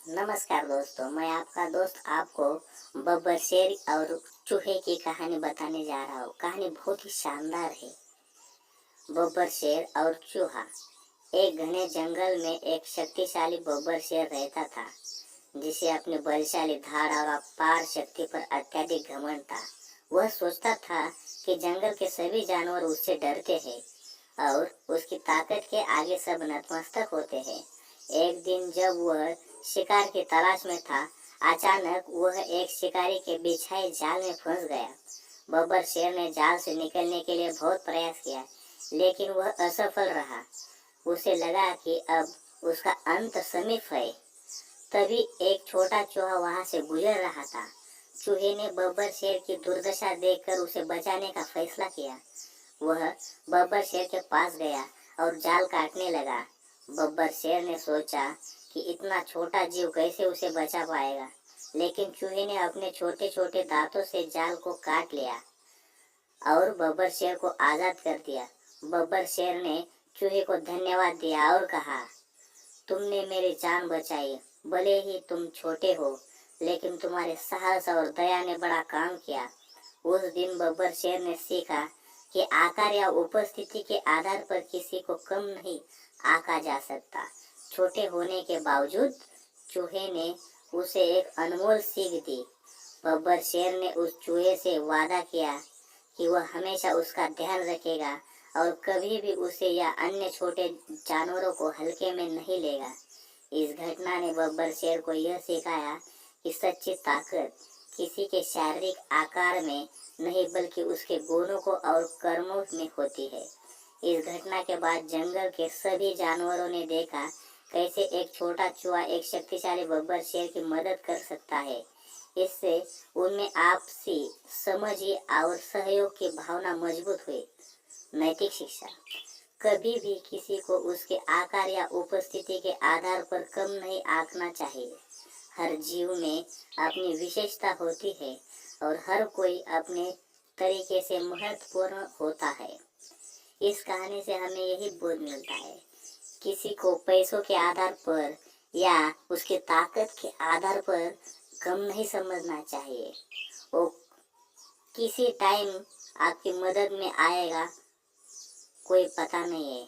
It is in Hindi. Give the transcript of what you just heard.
नमस्कार दोस्तों, मैं आपका दोस्त आपको बब्बर शेर और चूहे की कहानी बताने जा रहा हूँ। कहानी बहुत ही शानदार है। बब्बर शेर और चूहा। एक घने जंगल में एक शक्तिशाली बब्बर शेर रहता था, जिसे अपनी बलशाली धाड़ और अपार शक्ति पर अत्यधिक घमंड था। वह सोचता था कि जंगल के सभी जानवर उससे डरते हैं और उसकी ताकत के आगे सब नतमस्तक होते हैं। एक दिन जब वह शिकार की तलाश में था, अचानक वह एक शिकारी के बिछाए जाल में फंस गया। बब्बर शेर ने जाल से निकलने के लिए बहुत प्रयास किया, लेकिन वह असफल रहा। उसे लगा कि अब उसका अंत समीप है। तभी एक छोटा चूहा वहां से गुजर रहा था। चूहे ने बब्बर शेर की दुर्दशा देखकर उसे बचाने का फैसला किया। वह बब्बर शेर के पास गया और जाल काटने लगा। बब्बर शेर ने सोचा कि इतना छोटा जीव कैसे उसे बचा पाएगा, लेकिन चूहे ने अपने छोटे छोटे दांतों से जाल को काट लिया और बब्बर शेर को आजाद कर दिया। बब्बर शेर ने चूहे को धन्यवाद दिया और कहा, तुमने मेरी जान बचाई। भले ही तुम छोटे हो, लेकिन तुम्हारे साहस और दया ने बड़ा काम किया। उस दिन बब्बर शेर ने सीखा कि आकार या उपस्थिति के आधार पर किसी को कम नहीं आंका जा सकता। छोटे होने के बावजूद चूहे ने उसे एक अनमोल सीख दी। बब्बर शेर ने उस चूहे से वादा किया कि वह हमेशा उसका ध्यान रखेगा और कभी भी उसे या अन्य छोटे जानवरों को हल्के में नहीं लेगा। इस घटना ने बब्बर शेर को यह सिखाया कि सच्ची ताकत किसी के शारीरिक आकार में नहीं, बल्कि उसके गुणों को और कर्मों में होती है। इस घटना के बाद जंगल के सभी जानवरों ने देखा कैसे एक छोटा चूहा एक शक्तिशाली बब्बर शेर की मदद कर सकता है। इससे उनमें आपसी समझ और सहयोग की भावना मजबूत हुई। नैतिक शिक्षा। कभी भी किसी को उसके आकार या उपस्थिति के आधार पर कम नहीं आंकना चाहिए। हर जीव में अपनी विशेषता होती है और हर कोई अपने तरीके से महत्वपूर्ण होता है। इस कहानी से हमें यही बोध मिलता है, किसी को पैसों के आधार पर या उसकी ताकत के आधार पर कम नहीं समझना चाहिए। वो किसी टाइम आपकी मदद में आएगा, कोई पता नहीं है।